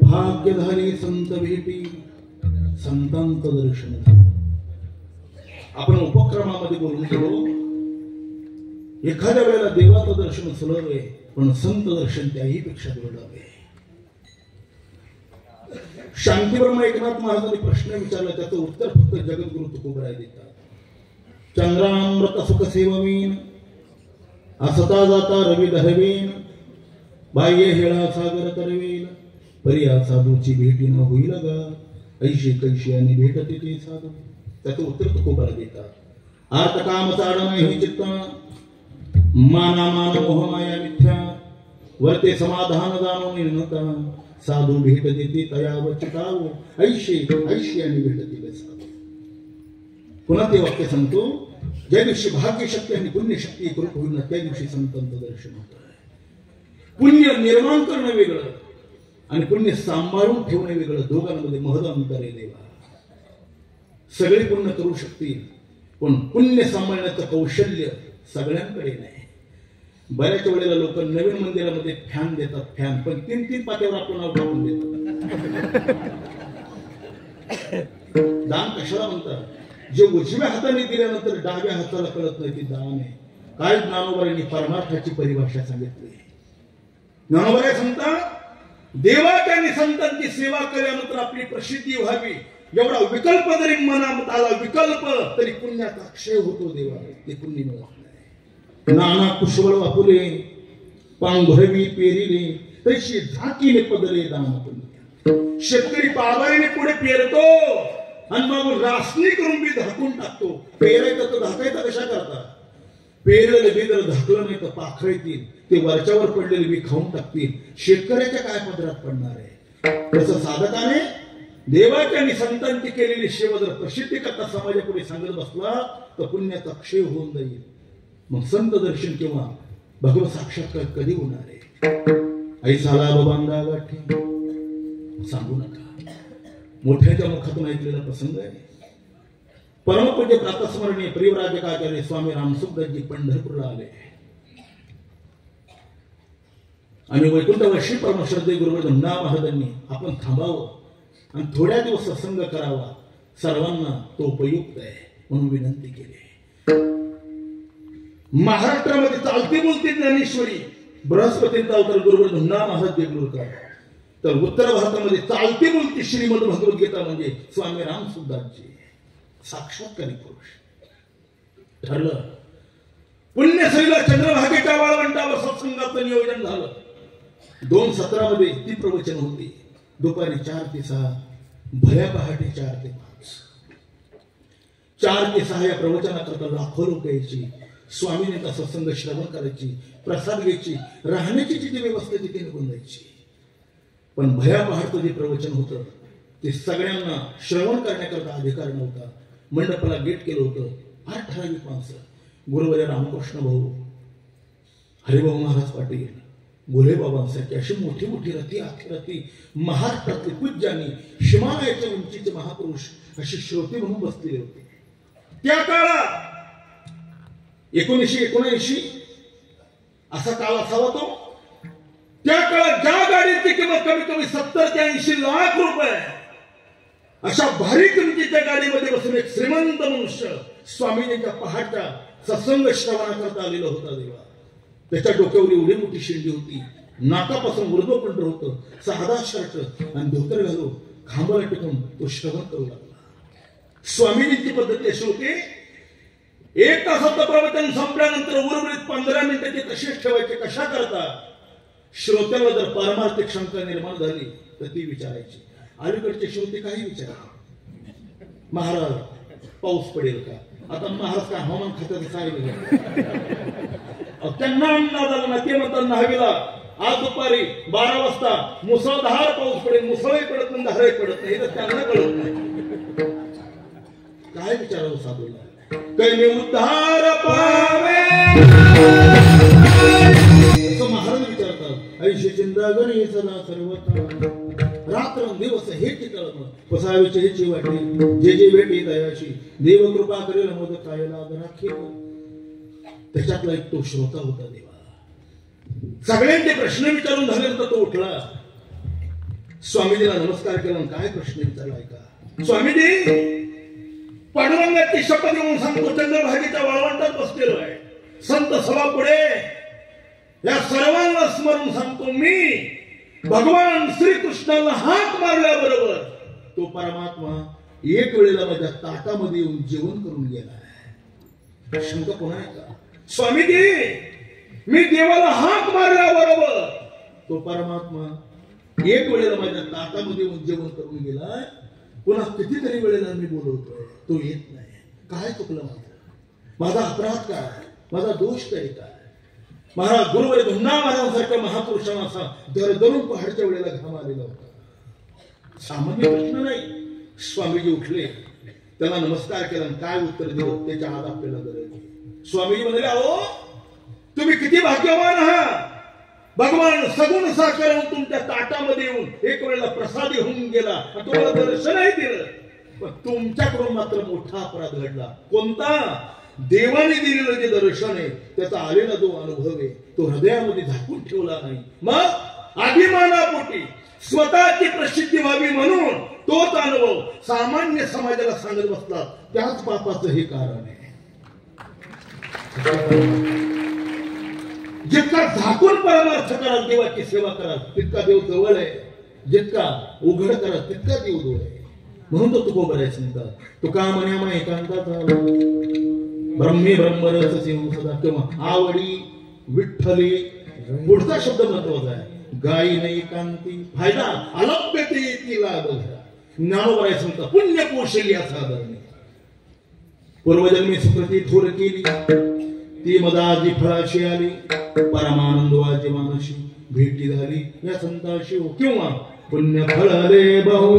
भाग्यधारी संत भेटी संतांत दर्शन. आपण उपक्रमामध्ये बोलून गेलो, एखाद्या वेळेला देवाचं दर्शन सुलभ आहे, पण संत दर्शन त्याही पेक्षा दुर्लभ आहे. शांतीब्रह्म एकनाथ महाराजांनी प्रश्न विचारला, त्याचं उत्तर फक्त जगद्गुरु तुकोबराय देतात. चंद्रामृत सुख सेववीन असता जाता रवी धरवीन, बाह्य हेळा सागर करवेल, पर्या साधूची भेटी न होईल गा, ऐशी कैशी आणि भेटते ते साधू. त्याचं उत्तर तुकोबराय देतात. अर्थ काम चाड नाही चित्त, माना मान मोह माया मिथ्या, वर्ते समाधान जाणून नका, साधू भेट देते तया वचिताव, ऐशी ऐशी आणि भेटते साधू. पुन्हा ते वाक्य सांगतो, ज्या दिवशी भाग्यशक्ती आणि पुण्यशक्ती एकरूप होईल ना, त्या दिवशी संतांचं दर्शन होतं. पुण्य निर्माण करणं वेगळं आणि पुण्य सांभाळून ठेवणं वेगळं, दोघांमध्ये महद अंतर आहे. देवा सगळे पुण्य करू शकतील, पण पुण्य सांभाळण्याचं कौशल्य सगळ्यांकडे नाही. बऱ्याच वेळेला लोक नवीन मंदिरामध्ये फॅन देतात, फॅन पण 3-3 पात्यावर आपलं नाव टाकून देतात. दान कशाला म्हणतात? जे उजव्या हाताने दिल्यानंतर डाव्या हाताला कळत नाही ते दान आहे. काय ज्ञानोबांनी परमार्थाची परिभाषा सांगितली. ज्ञानोबा सांगतात, देवाच्या आणि संतांची सेवा केल्यानंतर आपली प्रसिद्धी व्हावी, एवढा विकल्प जरी मनात आला, विकल्प तरी पुण्याचा क्षय होतो. देवा ते पुण्य मिळत नाही. नाना कुशवळ वापुले पांघरवी पेरिले, तशी झाकीने पदरे दान पुण्य. शेतकरी पावारीने पुढे पेरतो आणि मग रासनी करून बी झाकून टाकतो. पेरायचं तर झाकायचं कशा करता? पेरलेलं बी जर झाकलं नाही तर पाखरं येतील, ते वरच्यावर पडलेले बी खाऊन टाकतील. शेतकऱ्याच्या काय पदरात पडणार आहे? तसं साधकाने देवाच्या आणि संतांची केलेली सेवा जर प्रसिद्धी करता समाजापुढे सांगत बसला तर पुण्याचा क्षय होऊन जाईल. मग संत दर्शन किंवा भगवत साक्षात्कार कधी होणार आहे? ऐसाला बाबांना गाठी सांगू नका. मोठ्याच्या मुखातून ऐकलेला प्रसंग आहे. परमपूज्य प्रातस्मरणीय प्रियराजकाचार्य स्वामी रामसुखदासजी पंढरपूरला आले आणि वैकुंठवासी परमश्रद्धेय गुरुवर्य धम्मनाथ महाराजांनी आपण थांबावं आणि थोड्या दिवस सत्संग करावा, सर्वांना तो उपयुक्त आहे म्हणून विनंती केली. महाराष्ट्रामध्ये चालती बोलती ज्ञानेश्वरी बृहस्पतींचा अवतार गुरुवर्य धम्मनाथ महाराज देगलूरकर, तर उत्तर भारतामध्ये चालती बोलती श्रीमद भगवद्गीता म्हणजे स्वामी रामसुखदासजी, साक्षात्कारी पुरुष. ठरलं पुण्यसैला चंद्रभागेच्या वाळवंटावर सत्संगाचं नियोजन झालं. 2 सत्रामध्ये ती प्रवचन होती. दुपारी 4 ते 6, भल्या पहाटे 4 ते 5. 4 ते 6 या प्रवचनाकरता लाखो लोक यायची. स्वामींचा सत्संग श्रवण करायची, प्रसाद घ्यायची, राहण्याची जी व्यवस्था तिथे निघून जायची. पण भल्या पहाटचं जे प्रवचन होतं ते सगळ्यांना श्रवण करण्याकरता अधिकार नव्हता. मंडपाला गेट केलं होतं फार ठराविक माणसं. गुरुवर्य रामकृष्ण भाऊ, हरिभाऊ महाराज पाटील, भोलेबाबांसारखी अशी मोठी मोठी रथी महाराष्ट्रातले पूज्यानी, हिमालयाच्या उंचीचे महापुरुष असे श्रोते म्हणून बसलेले होते. त्या काळात 1979 असा काळ असावा तो. त्या काळात ज्या गाडीची किंमत कमी कमी 70 ते 80 लाख रुपये, अशा भारी किमतीच्या गाडीमध्ये बसून एक श्रीमंत मनुष्य स्वामीजींच्या पहाटच्या सत्संग श्रवणाकरता आलेला होता. देवा त्याच्या डोक्यावर एवढी मोठी शिंडी होती, नाकापासून ऊर्ध्वपुंड्र होतं, साधा शर्ट आणि धोतर घालून खांबाला टिकून तो श्रवण करू लागला. स्वामीजींची पद्धती अशी होती, 1 तासाचं प्रवचन संपल्यानंतर उर्वरित 15 मिनिटं ते तसेच ठेवायचे. कशा करता? श्रोत्याला जर पारमार्थिक शंका निर्माण झाली तर ती विचारायची. अलीकडचे श्रोते काही विचारा, महाराज पाऊस पडेल का? आता महाराज काय हवामान खात्याचं सांगितलं, त्यांना अंदाज आला ना. ते म्हणतात नाहवीला आज दुपारी 12 वाजता मुसळधार पाऊस पडेल. मुसळही पडत नाही, धारही पडत नाही, तर त्यांना कळत नाही. काय विचारावं साधूला? कैने उद्धार पावे असं महाराज विचारतात. ऐशी चिंतागणी सदा सर्वता, रात्र दिवस हे टिकळणं पसावीचे हेची वाटे, जे जे भेटी दयाशी देव कृपा करेल मोद काय लाग राखील. त्याच्यातला एक तो श्रोता होता. देवा सगळ्यांचे प्रश्न विचारून झाल्यानंतर तो उठला स्वामीजीला नमस्कार केला आणि काय प्रश्न विचारलाय का? स्वामीजी, पांडुरंगाची शपथ घेऊन सांगतो, चंद्रभागेच्या वाळवंटात बसलेलो आहे, संत सभा पुढे या सर्वांना स्मरून सांगतो, मी भगवान श्रीकृष्णाला हाक मारल्याबरोबर तो परमात्मा एक वेळेला माझ्या ताटामध्ये येऊन जेवण करून गेला. शंका कोणा आहे का? स्वामीजी, मी देवाला हाक मारल्याबरोबर तो परमात्मा एक वेळेला माझ्या ताटामध्ये येऊन जेवण करून गेलाय. पुन्हा कितीतरी वेळेला मी बोलवतोय, तो येत नाही. काय चुकलं माझा अपराध काय? माझा दोष काय? काय महाराज गुरुवर धुंडा महाराजांसारख्या महापुरुषांना असा दरदरून पहाडच्या वेळेला घाम आलेला होता. सामान्य प्रश्न नाही. स्वामीजी उठले, त्याला नमस्कार केला, काय उत्तर दिलं त्याच्या आज आपल्याला गरज. स्वामीजी म्हणाले, अहो तुम्ही किती भाग्यवान आहात, भगवान सगुण साकार होऊन तुमच्या ताटामध्ये येऊन एक वेळेला प्रसादी होऊन गेला, तुम्हाला दर्शनही दिलं. पण तुमच्याकडून मात्र मोठा अपराध घडला. कोणता? देवाने दिलेलं जे दर्शन आहे त्याचा आलेला जो अनुभव आहे तो हृदयामध्ये झाकून ठेवला नाही. मग अभिमानापोटी स्वतःची प्रसिद्धी व्हावी म्हणून तोच अनुभव सामान्य समाजाला सांगत बसला. त्याच पापाचं हे कारण आहे. जितका झाकून परमार्थ कराल, देवाची सेवा कराल, तितका देव जवळ आहे. जितका उघड कराल तितका देव जवळ आहे. म्हणून तो तुकोबर आहे संत. तुका म्हण्या एकांतात ब्रह्मे ब्रह्मरस सिंह सदा, किंवा आवडी विठ्ठली. पुढचा शब्द महत्वाचा आहे. गायी नाही कांती फायदा अलभ्यते तिला बघा. ज्ञानोबर आहे संत. पुण्य कौशल्य साधन पूर्वजन्मी सुकृती थोर केली, ती मदाजी फळाशी आली, परमानंदवाची मानशी भेटी झाली या संताशी. किंवा पुण्य फळ रे बहु